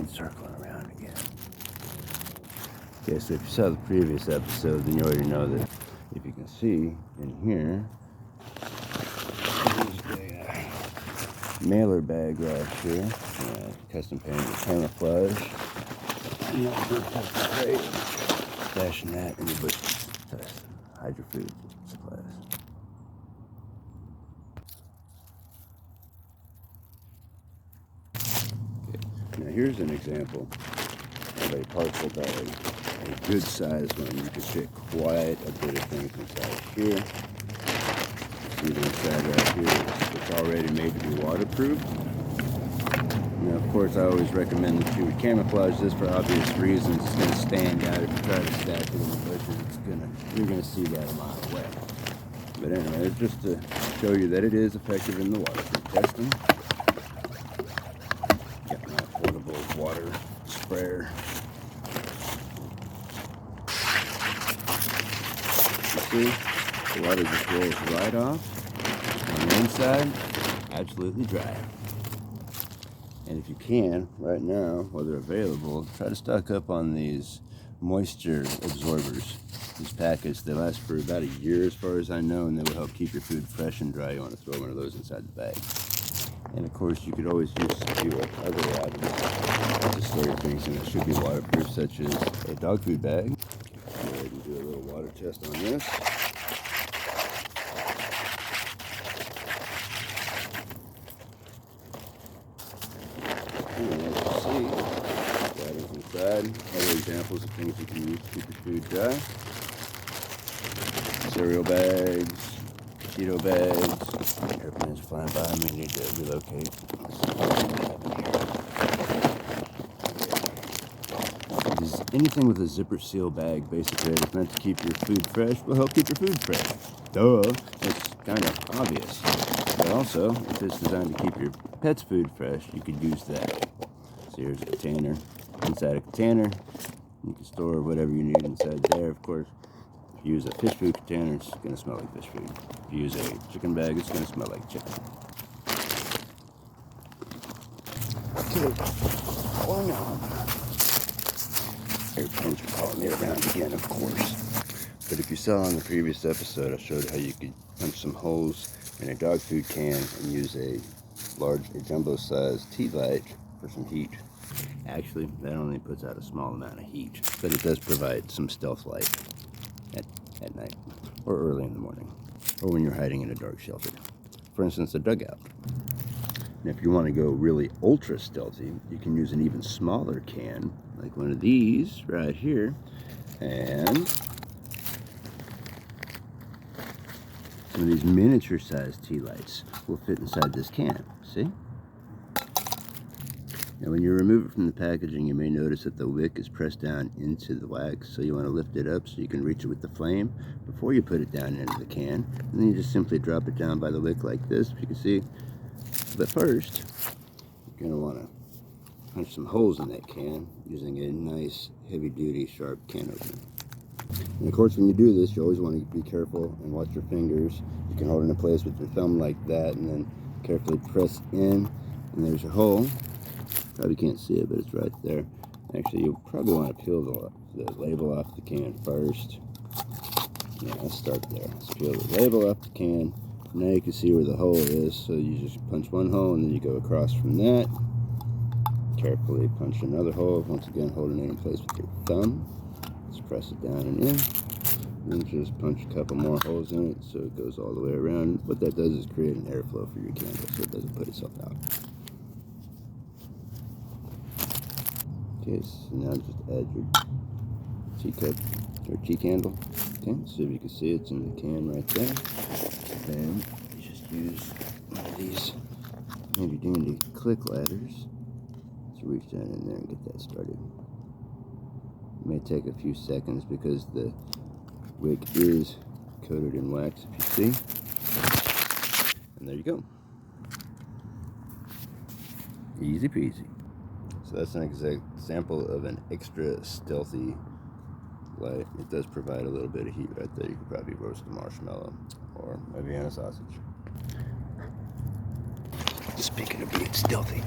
and circling around again. Okay, so if you saw the previous episode, then you already know that if you can see in here, there's a mailer bag right here, custom painted with camouflage. Stashing that in the bushes. Hide your food supplies. Okay. Now here's an example of a parcel bag, a good sized one. You can fit quite a bit of things inside here. See the inside right here, it's already made to be waterproof. Now, of course, I always recommend that you would camouflage this for obvious reasons. It's going to stand out if you try to stack it in the bushes. You're going to see that a mile away. But anyway, just to show you that it is effective in the waterproof testing. Got my portable water sprayer. You see, the water just rolls right off. On the inside, absolutely dry. And if you can, right now, while they're available, try to stock up on these moisture absorbers. These packets, they last for about a year as far as I know, and they will help keep your food fresh and dry. You want to throw one of those inside the bag. And of course, you could always use a few other items to store your things in that should be waterproof, such as a dog food bag. Go ahead and do a little water test on this. And as you see, that is inside. Other examples of things you can use to keep your food dry. Cereal bags, Cheeto bags. Airplanes flying by, I may need to relocate. Anything with a zipper seal bag, basically, it's meant to keep your food fresh, will help keep your food fresh. Duh, it's kind of obvious. But also, if it's designed to keep your pet's food fresh, you could use that. So here's a container. Inside a container, you can store whatever you need inside there. Of course, if you use a fish food container, it's going to smell like fish food. If you use a chicken bag, it's going to smell like chicken. Okay, going on. Airplanes are calling me around again, of course. But if you saw in the previous episode, I showed how you could punch some holes in a dog food can and use a jumbo-sized tea light for some heat. Actually, that only puts out a small amount of heat, but it does provide some stealth light at night, or early in the morning, or when you're hiding in a dark shelter. For instance, a dugout. And if you want to go really ultra stealthy, you can use an even smaller can, like one of these right here, and some of these miniature sized tea lights will fit inside this can. See? Now when you remove it from the packaging, you may notice that the wick is pressed down into the wax, so you want to lift it up so you can reach it with the flame before you put it down into the can. And then you just simply drop it down by the wick like this, if you can see. But first, you're going to want to punch some holes in that can using a nice heavy-duty sharp can opener. And of course, when you do this, you always want to be careful and watch your fingers. You can hold it in place with your thumb like that, and then carefully press in, and there's your hole. Probably can't see it, but it's right there. Actually, you'll probably want to peel the label off the can first. Yeah, let's start there. Let's peel the label off the can. Now you can see where the hole is, so you just punch one hole and then you go across from that. Carefully punch another hole, once again holding it in place with your thumb. Just press it down and in. And just punch a couple more holes in it so it goes all the way around. What that does is create an airflow for your candle so it doesn't put itself out. Okay, so now just add your teacup or tea candle. Okay, so if you can see it's in the can right there. Then you just use one of these handy dandy click ladders to reach down in there and get that started. It may take a few seconds because the wick is coated in wax, if you see. And there you go. Easy peasy. So that's an example of an extra stealthy light. It does provide a little bit of heat right there. You could probably roast a marshmallow or a Vienna sausage. Speaking of being stealthy.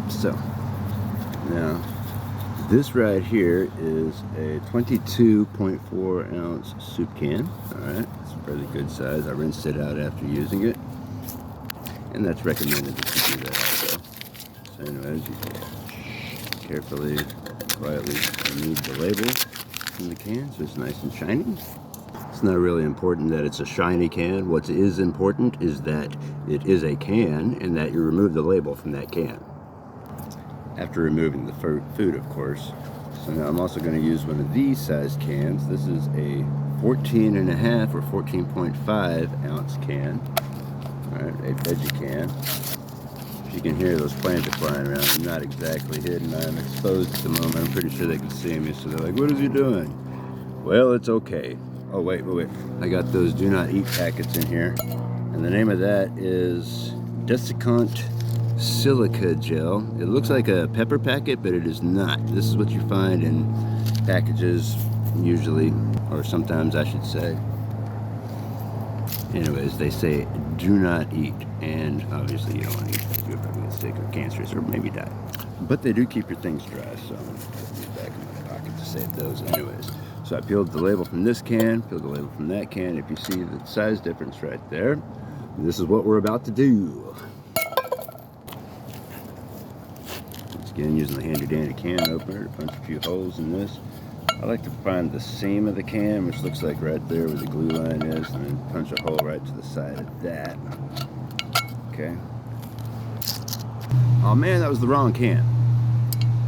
So now this right here is a 22.4 ounce soup can. Alright, it's a fairly good size. I rinsed it out after using it, and that's recommended that you do that also. So anyways, you carefully, quietly remove the label from the can so it's nice and shiny. It's not really important that it's a shiny can. What is important is that it is a can and that you remove the label from that can. After removing the food, of course. So now I'm also going to use one of these size cans. This is a 14.5 or 14.5 ounce can. Alright, a veggie can. If you can hear those plants are flying around, I'm not exactly hidden. I'm exposed at the moment. I'm pretty sure they can see me, so they're like, what is he doing? Well, it's okay. Oh, wait. I got those do not eat packets in here. And the name of that is Desiccant Silica Gel. It looks like a pepper packet, but it is not. This is what you find in packages usually, or sometimes I should say. Anyways, they say do not eat, and obviously you don't want to eat that. You'll probably get sick or cancerous or maybe die. But they do keep your things dry, so I'm going to put these back in my pocket to save those anyways. So I peeled the label from this can, peeled the label from that can. If you see the size difference right there, this is what we're about to do. Once again, using the handy dandy can opener to punch a few holes in this. I like to find the seam of the can, which looks like right there where the glue line is, and then punch a hole right to the side of that. Okay. Oh man, that was the wrong can.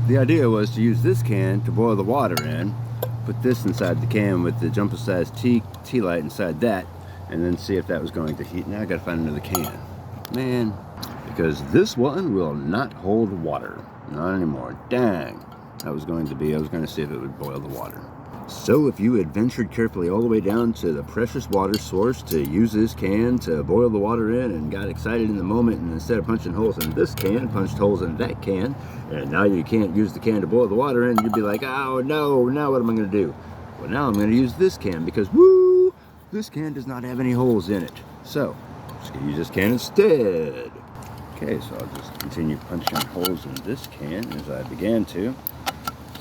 The idea was to use this can to boil the water in, put this inside the can with the jumbo size tea light inside that, and then see if that was going to heat. Now I gotta find another can. Man, because this one will not hold water. Not anymore. Dang. I was going to see if it would boil the water. So if you had ventured carefully all the way down to the precious water source to use this can to boil the water in and got excited in the moment, and instead of punching holes in this can, punched holes in that can, and now you can't use the can to boil the water in, you'd be like, oh no, now what am I going to do? Well, now I'm going to use this can because, woo, this can does not have any holes in it. So, I'm just going to use this can instead. Okay, so I'll just continue punching holes in this can as I began to.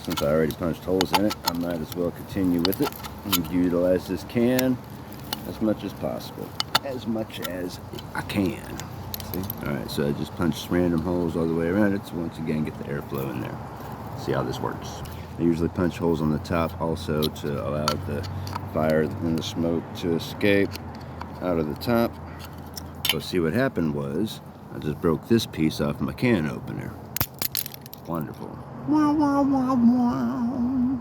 Since I already punched holes in it, I might as well continue with it and utilize this can as much as possible. As much as I can. See? Alright, so I just punched random holes all the way around it to once again get the airflow in there. See how this works. I usually punch holes on the top also to allow the fire and the smoke to escape out of the top. So see, what happened was I just broke this piece off my can opener. Wonderful. Wow, wow, wow, wow.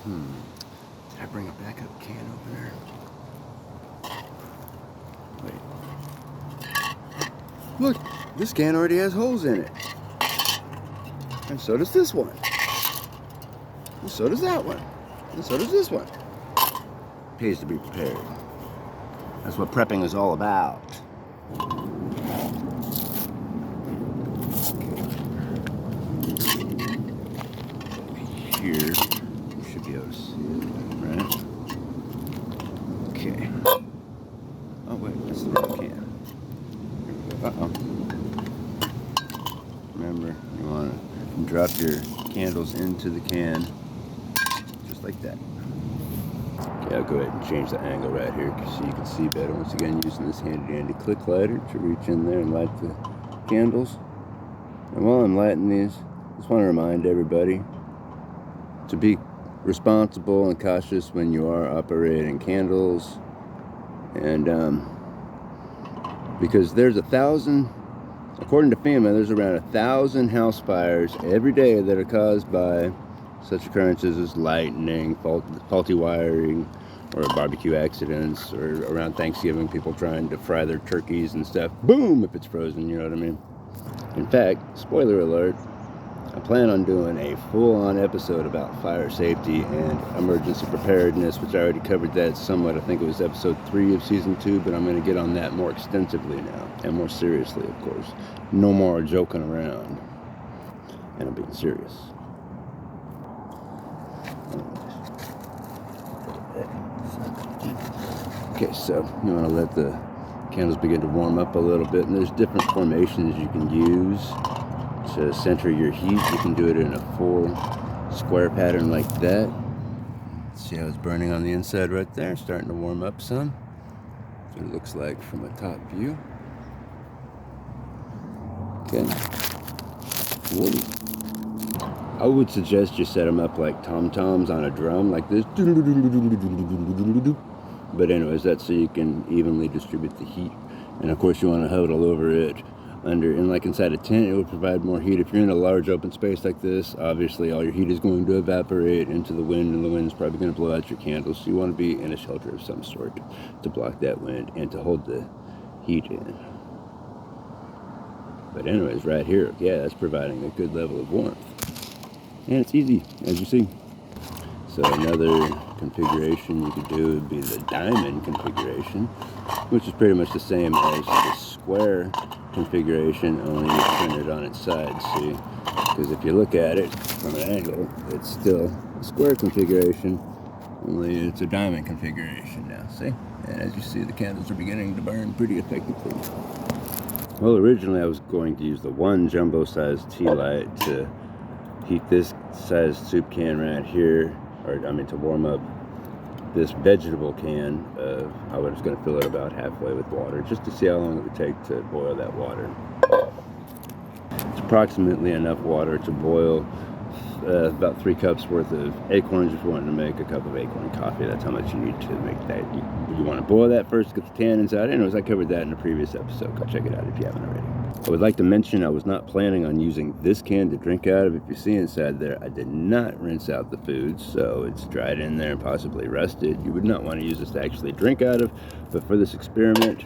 Did I bring a backup can opener? Wait. Look, this can already has holes in it. And so does this one. And so does that one. And so does this one. Pays to be prepared. That's what prepping is all about. Here, you should be able to see it, right? Okay. Oh wait, that's the wrong can. Uh-oh. Remember, you want to drop your candles into the can, just like that. Okay, I'll go ahead and change the angle right here so you can see better. Once again, using this handy dandy click lighter to reach in there and light the candles. And while I'm lighting these, I just want to remind everybody to be responsible and cautious when you are operating candles, and because there's 1,000, according to FEMA, there's around 1,000 house fires every day that are caused by such occurrences as lightning, faulty wiring, or barbecue accidents, or around Thanksgiving, people trying to fry their turkeys and stuff. Boom, if it's frozen, you know what I mean? In fact, spoiler alert, I plan on doing a full-on episode about fire safety and emergency preparedness, which I already covered that somewhat. I think it was episode 3 of season 2, but I'm going to get on that more extensively now, and more seriously, of course. No more joking around, and I'm being serious. Okay, so you want to let the candles begin to warm up a little bit, and there's different formations you can use to center your heat, you can do it in a full square pattern like that. See how it's burning on the inside right there, starting to warm up some. That's what it looks like from a top view. Okay. I would suggest you set them up like tom-toms on a drum, like this. But anyways, that's so you can evenly distribute the heat. And of course you want to huddle over it and like inside a tent, it would provide more heat. If you're in a large open space like this, obviously all your heat is going to evaporate into the wind, and the wind's probably going to blow out your candles. So you want to be in a shelter of some sort to block that wind and to hold the heat in. But anyways, right here, yeah, that's providing a good level of warmth. And it's easy, as you see. So another configuration you could do would be the diamond configuration, which is pretty much the same as the square configuration, only you turn it on its side, see? Because if you look at it from an angle, it's still a square configuration, only it's a diamond configuration now, see? And as you see, the candles are beginning to burn pretty effectively. Well, originally I was going to use the one jumbo-sized tea light to heat this size soup can right here, to warm up this vegetable can. I was going to fill it about halfway with water just to see how long it would take to boil that water. It's approximately enough water to boil about 3 cups worth of acorns if you wanted to make a cup of acorn coffee. That's how much you need to make that. You want to boil that first, get the tannins out. Anyways, I covered that in a previous episode. Go check it out if you haven't already. I would like to mention I was not planning on using this can to drink out of. If you see inside there, I did not rinse out the food, so it's dried in there and possibly rusted. You would not want to use this to actually drink out of, but for this experiment,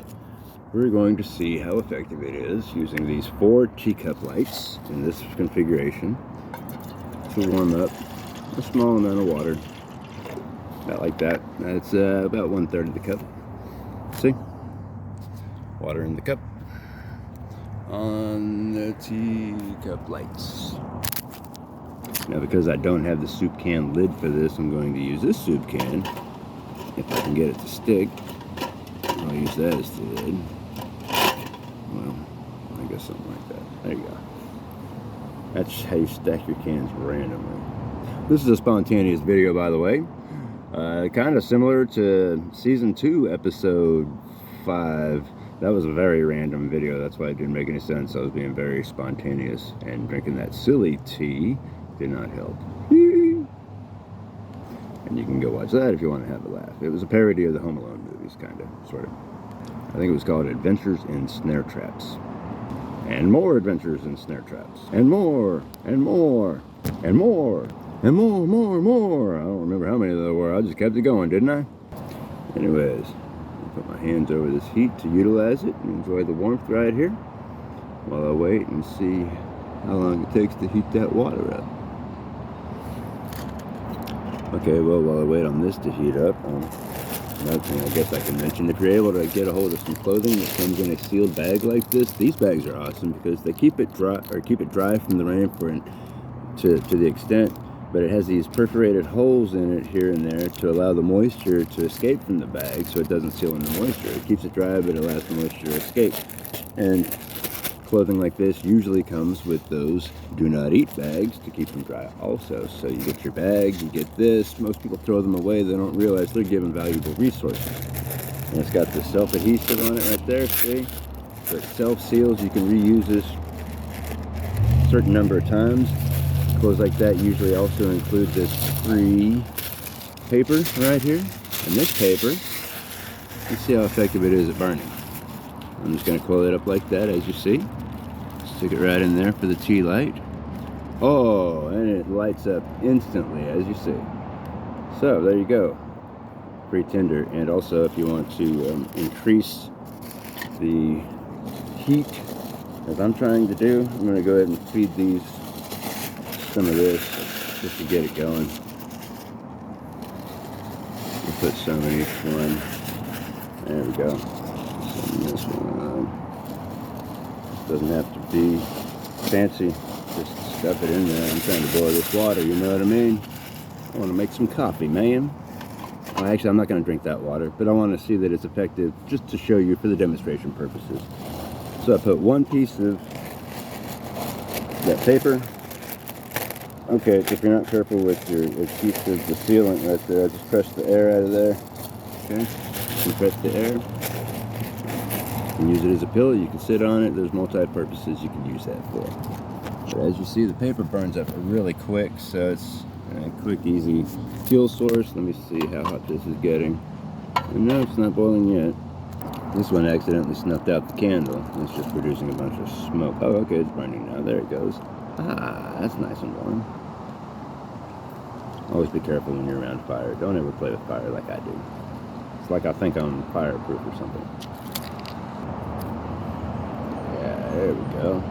we're going to see how effective it is using these 4 teacup lights in this configuration to warm up a small amount of water, about like that. That's about 1/3 of the cup. See? Water in the cup on the teacup lights. Now, because I don't have the soup can lid for this, I'm going to use this soup can. If I can get it to stick, I'll use that as the lid. Well, I guess something like that. There you go. That's how you stack your cans randomly. This is a spontaneous video, by the way. Kind of similar to Season 2, Episode 5. That was a very random video. That's why it didn't make any sense. I was being very spontaneous. And drinking that silly tea did not help. And you can go watch that if you want to have a laugh. It was a parody of the Home Alone movies, kind of, sort of. I think it was called Adventures in Snare Traps. And more adventures in snare traps. And more, and more, and more, and more, more. I don't remember how many there were. I just kept it going, didn't I? Anyways, I'll put my hands over this heat to utilize it and enjoy the warmth right here while I wait and see how long it takes to heat that water up. Okay, well, while I wait on this to heat up, another thing I guess I can mention, if you're able to get a hold of some clothing that comes in a sealed bag like this, these bags are awesome because they keep it dry from the rain to the extent, but it has these perforated holes in it here and there to allow the moisture to escape from the bag so it doesn't seal in the moisture. It keeps it dry, but it allows the moisture to escape. And clothing like this usually comes with those do not eat bags to keep them dry also. So you get your bag, you get this. Most people throw them away. They don't realize they're given valuable resources. And it's got the self-adhesive on it right there, see? So it self-seals. You can reuse this a certain number of times. Clothes like that usually also include this free paper right here. And this paper, let's see how effective it is at burning. I'm just going to coil it up like that, as you see. Stick it right in there for the tea light. Oh, and it lights up instantly, as you see. So, there you go. Pretty tender. And also, if you want to increase the heat, as I'm trying to do, I'm going to go ahead and feed these some of this, just to get it going. We'll put some in each one. There we go. This one doesn't have to be fancy, just stuff it in there. I'm trying to boil this water, you know what I mean? I want to make some coffee, man. Well, actually, I'm not going to drink that water, but I want to see that it's effective just to show you for the demonstration purposes. So I put 1 piece of that paper. Okay, if you're not careful with your, it keeps the sealant right there. I just press the air out of there. Okay, compress the air. You can use it as a pillow, you can sit on it. There's multi-purposes you can use that for. But as you see, the paper burns up really quick, so it's a quick, easy fuel source. Let me see how hot this is getting. And no, it's not boiling yet. This one accidentally snuffed out the candle. It's just producing a bunch of smoke. Oh, okay, it's burning now. There it goes. Ah, that's nice and warm. Always be careful when you're around fire. Don't ever play with fire like I do. It's like I think I'm fireproof or something. Yeah, there we go.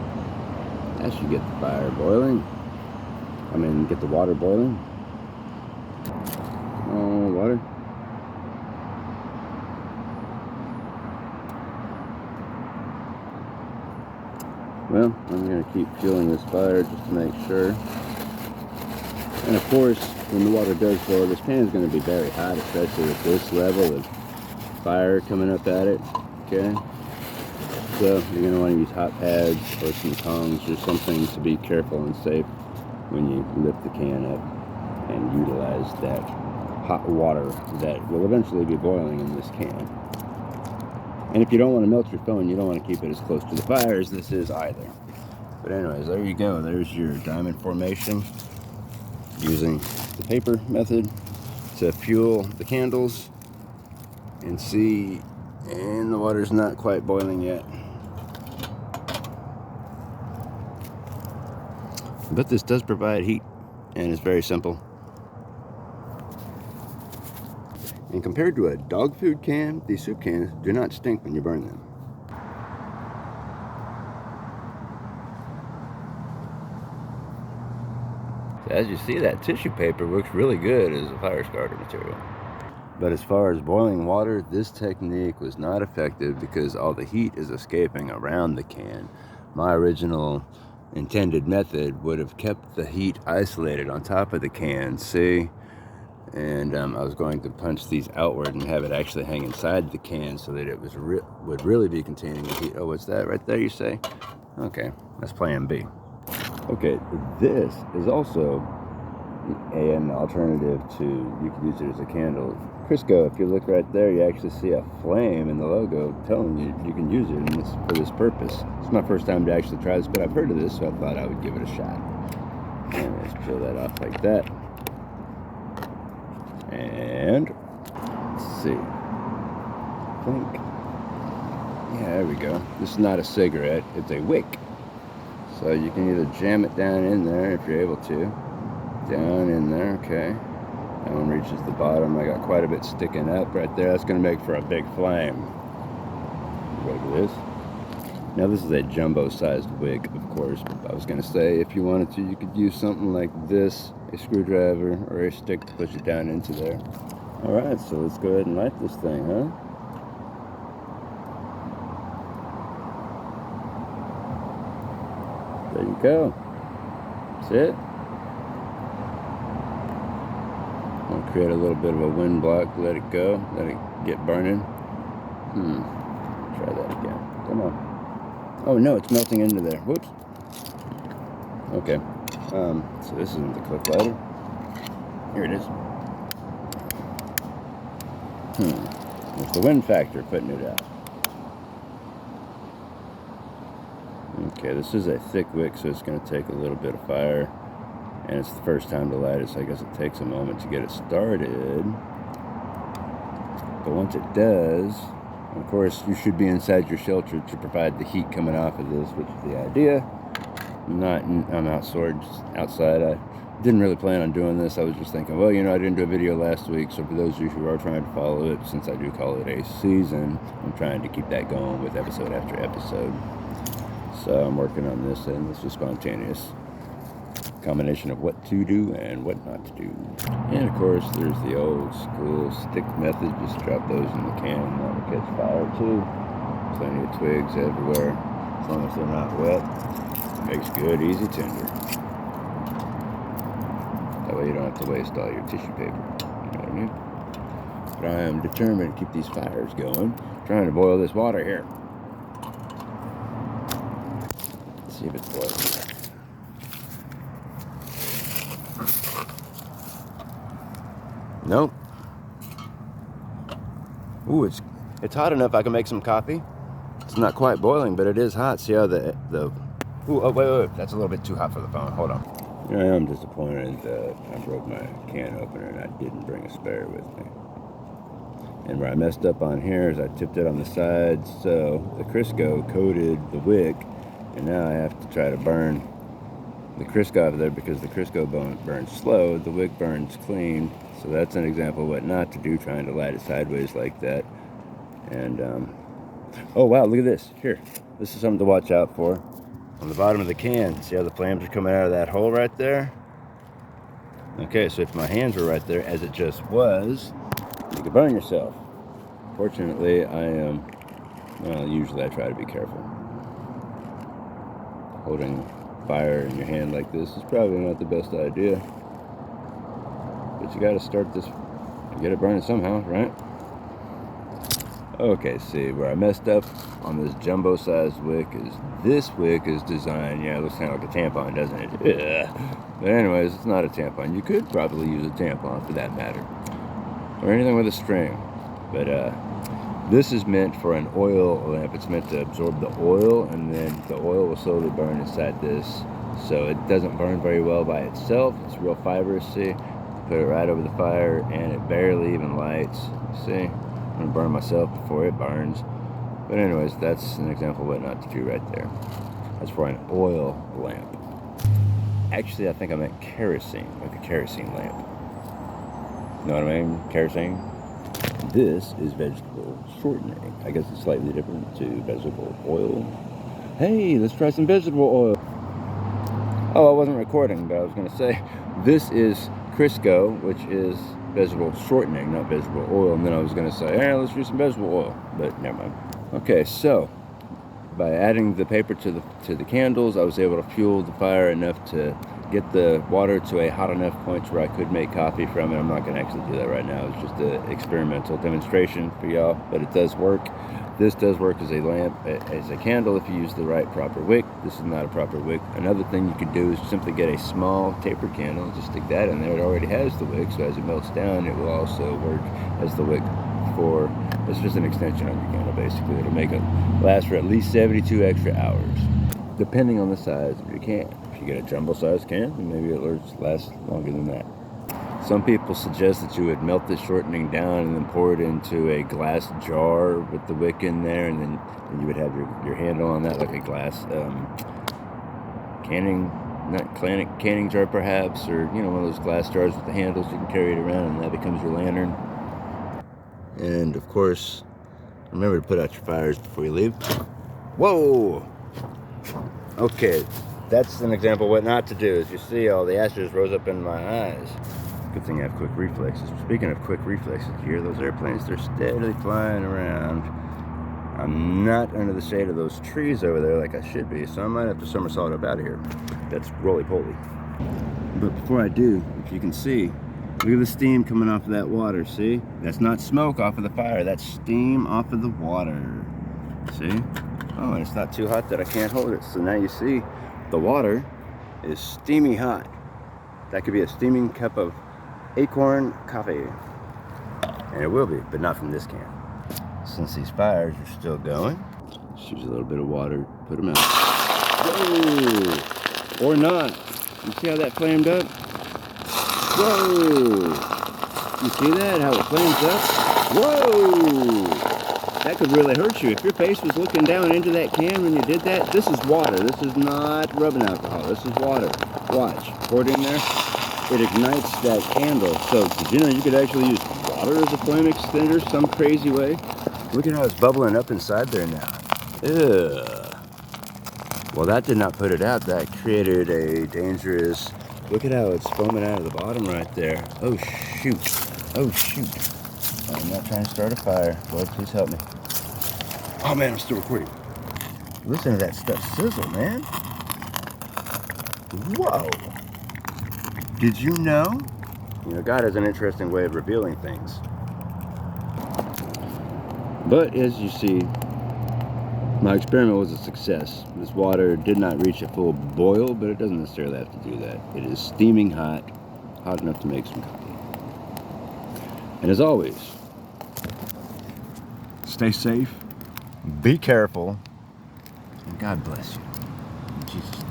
That should get the fire boiling. I mean, get the water boiling. Oh, water. Well, I'm going to keep fueling this fire just to make sure. And of course, when the water does boil, this pan is going to be very hot, especially with this level of fire coming up at it. Okay? So you're going to want to use hot pads or some tongs or something to be careful and safe when you lift the can up and utilize that hot water that will eventually be boiling in this can. And if you don't want to melt your phone, you don't want to keep it as close to the fire as this is either. But anyways, there you go. There's your diamond formation using the paper method to fuel the candles. And see, and the water's not quite boiling yet. But this does provide heat, and it's very simple. And compared to a dog food can, these soup cans do not stink when you burn them. So as you see, that tissue paper looks really good as a fire starter material. But as far as boiling water, this technique was not effective because all the heat is escaping around the can. My original intended method would have kept the heat isolated on top of the can, see? And I was going to punch these outward and have it actually hang inside the can so that it was would really be containing the heat. Oh, what's that right there, you say? Okay, that's plan B. Okay, this is also an alternative to, you could use it as a candle. Crisco, if you look right there, you actually see a flame in the logo telling you you can use it for this purpose. It's my first time to actually try this, but I've heard of this, so I thought I would give it a shot. And let's peel that off like that. And let's see. I think, yeah, there we go. This is not a cigarette, it's a wick. So you can either jam it down in there if you're able to. Down in there, okay. That one reaches the bottom. I got quite a bit sticking up right there. That's going to make for a big flame. Look at this. Now this is a jumbo-sized wick, of course. I was going to say, if you wanted to, you could use something like this, a screwdriver or a stick to push it down into there. All right, so let's go ahead and light this thing, huh? There you go. That's it. I'll create a little bit of a wind block, let it go, let it get burning. Try that again. Come on. Oh no, it's melting into there. Whoops. Okay. So this isn't the clip lighter. Here it is. It's the wind factor putting it out. Okay, this is a thick wick, so it's going to take a little bit of fire. And it's the first time to light it, so I guess it takes a moment to get it started. But once it does, of course, you should be inside your shelter to provide the heat coming off of this, which is the idea. I'm outside. I didn't really plan on doing this. I was just thinking, well, you know, I didn't do a video last week, so for those of you who are trying to follow it, since I do call it a season, I'm trying to keep that going with episode after episode. So I'm working on this, and this is spontaneous. Combination of what to do and what not to do. And of course, there's the old school stick method. Just drop those in the can, and that will catch fire too. Plenty of twigs everywhere, as long as they're not wet. Makes good, easy tinder. That way you don't have to waste all your tissue paper. You know what I mean? But I am determined to keep these fires going. Trying to boil this water here. Let's see if it's boiling. Nope. Ooh, it's hot enough I can make some coffee. It's not quite boiling, but it is hot. See how the ooh, oh, wait. That's a little bit too hot for the phone. Hold on. Here I am disappointed that I broke my can opener and I didn't bring a spare with me. And where I messed up on here is I tipped it on the sides, so the Crisco coated the wick, and now I have to try to burn the Crisco off of there because the Crisco burns slow, the wick burns clean. So that's an example of what not to do, trying to light it sideways like that. And oh wow, look at this. Here, this is something to watch out for. On the bottom of the can, see how the flames are coming out of that hole right there? Okay, so if my hands were right there, as it just was, you could burn yourself. Fortunately, I am, well, usually I try to be careful. Holding fire in your hand like this is probably not the best idea. But you gotta start this, get it burning somehow, right? Okay, see, where I messed up on this jumbo-sized wick is this wick is designed, yeah, it looks kind of like a tampon, doesn't it? Yeah. But anyways, it's not a tampon. You could probably use a tampon for that matter. Or anything with a string. But this is meant for an oil lamp. It's meant to absorb the oil, and then the oil will slowly burn inside this. So it doesn't burn very well by itself. It's real fibrous, see? Put it right over the fire, and it barely even lights. See? I'm gonna burn myself before it burns. But anyways, that's an example of what not to do right there. That's for an oil lamp. Actually, I think I meant kerosene, like a kerosene lamp. You know what I mean? Kerosene. This is vegetable shortening. I guess it's slightly different to vegetable oil. Hey, let's try some vegetable oil. Oh, I wasn't recording, but I was gonna say, this is Crisco, which is vegetable shortening, not vegetable oil. And then I was gonna say, hey, let's do some vegetable oil, but never mind. Okay, so by adding the paper to the candles, I was able to fuel the fire enough to get the water to a hot enough point where I could make coffee from it. I'm not going to actually do that right now. It's just an experimental demonstration for y'all, but it does work. This does work as a lamp, as a candle if you use the right proper wick. This is not a proper wick. Another thing you could do is simply get a small taper candle, just stick that in there. It already has the wick, so as it melts down, it will also work as the wick for, it's just an extension on your candle basically. It'll make it last for at least 72 extra hours, depending on the size of your can. If you get a jumbo sized can, then maybe it lasts longer than that. Some people suggest that you would melt the shortening down and then pour it into a glass jar with the wick in there, and then you would have your handle on that like a glass canning jar perhaps, or you know, one of those glass jars with the handles. You can carry it around and that becomes your lantern. And of course, remember to put out your fires before you leave. Whoa! Okay, that's an example of what not to do. As you see, all the ashes rose up in my eyes. Good thing I have quick reflexes. Speaking of quick reflexes, you hear those airplanes? They're steadily flying around. I'm not under the shade of those trees over there like I should be, so I might have to somersault up out of here. That's roly-poly. But before I do, if you can see, look at the steam coming off of that water, see? That's not smoke off of the fire, that's steam off of the water. See? Oh, and it's not too hot that I can't hold it. So now you see, the water is steamy hot. That could be a steaming cup of acorn coffee. And it will be, but not from this can. Since these fires are still going, just use a little bit of water, put them out. Whoa! Or not. You see how that flamed up? Whoa! You see that? How it flames up? Whoa! That could really hurt you. If your face was looking down into that can when you did that, this is water. This is not rubbing alcohol. This is water. Watch. Pour it in there. It ignites that candle. So, did you know you could actually use water as a flame extender some crazy way? Look at how it's bubbling up inside there now. Ugh. Well, that did not put it out. That created a dangerous... Look at how it's foaming out of the bottom right there. Oh, shoot. Oh, shoot. I'm not trying to start a fire. Lord, please help me. Oh, man, I'm still recording. Listen to that stuff sizzle, man. Whoa. Did you know? You know, God has an interesting way of revealing things. But as you see, my experiment was a success. This water did not reach a full boil, but it doesn't necessarily have to do that. It is steaming hot, hot enough to make some coffee. And as always, stay safe, be careful, and God bless you. In Jesus' name.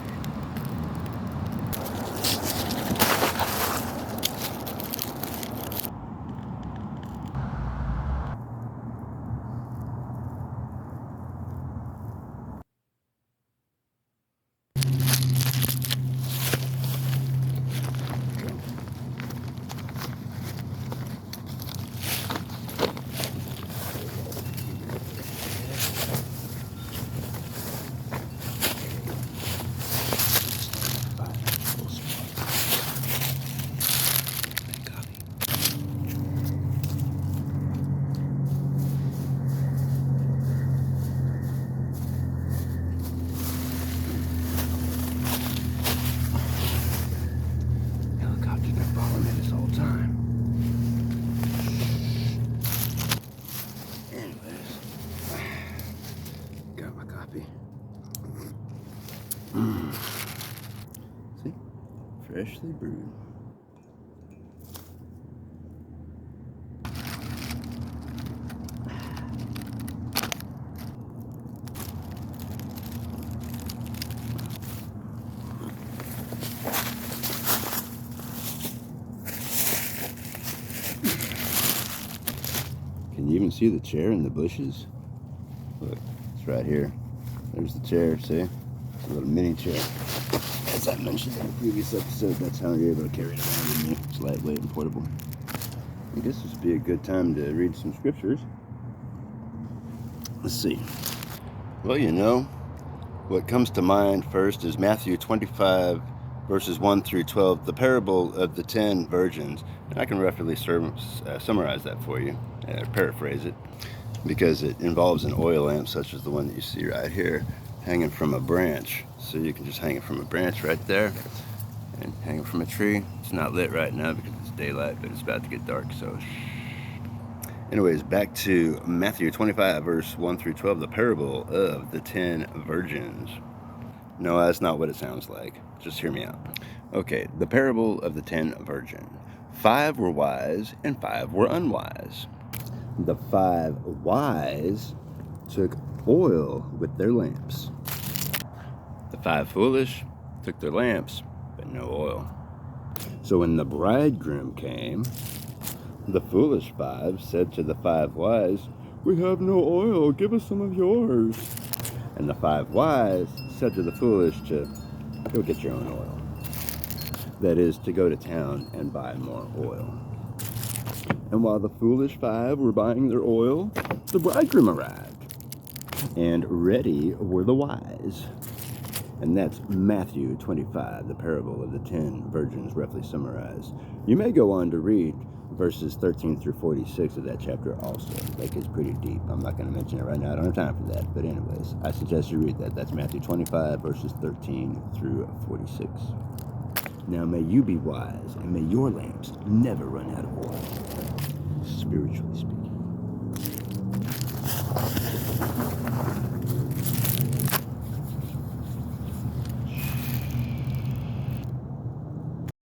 Helicopter's been following me this whole time. Anyways, got my copy. See? Freshly brewed. Can you even see the chair in the bushes? Look, it's right here. There's the chair, see? It's a little mini chair. As I mentioned in the previous episode, that's how you're able to carry it around with me. It's lightweight and portable. I guess this would be a good time to read some scriptures. Let's see. Well, you know, what comes to mind first is Matthew 25, verses 1 through 12, the parable of the 10 virgins. And I can roughly summarize that for you, paraphrase it, because it involves an oil lamp such as the one that you see right here, hanging from a branch. So you can just hang it from a branch right there and hang it from a tree. It's not lit right now because it's daylight, but it's about to get dark, so anyways, back to Matthew 25, verse 1 through 12, the parable of the 10 virgins. No, that's not what it sounds like. Just hear me out. Okay, the parable of the 10 virgins. 5 were wise and 5 were unwise. The 5 wise took oil with their lamps. The 5 foolish took their lamps, but no oil. So when the bridegroom came, the foolish 5 said to the 5 wise, "We have no oil, give us some of yours." And the 5 wise said to the foolish to go get your own oil. That is, to go to town and buy more oil. And while the foolish 5 were buying their oil, the bridegroom arrived. And ready were the wise. And that's Matthew 25, the parable of the 10 virgins, roughly summarized. You may go on to read verses 13 through 46 of that chapter also. That gets pretty deep. I'm not going to mention it right now. I don't have time for that. But anyways, I suggest you read that. That's Matthew 25, verses 13 through 46. Now may you be wise, and may your lamps never run out of oil, spiritually speaking.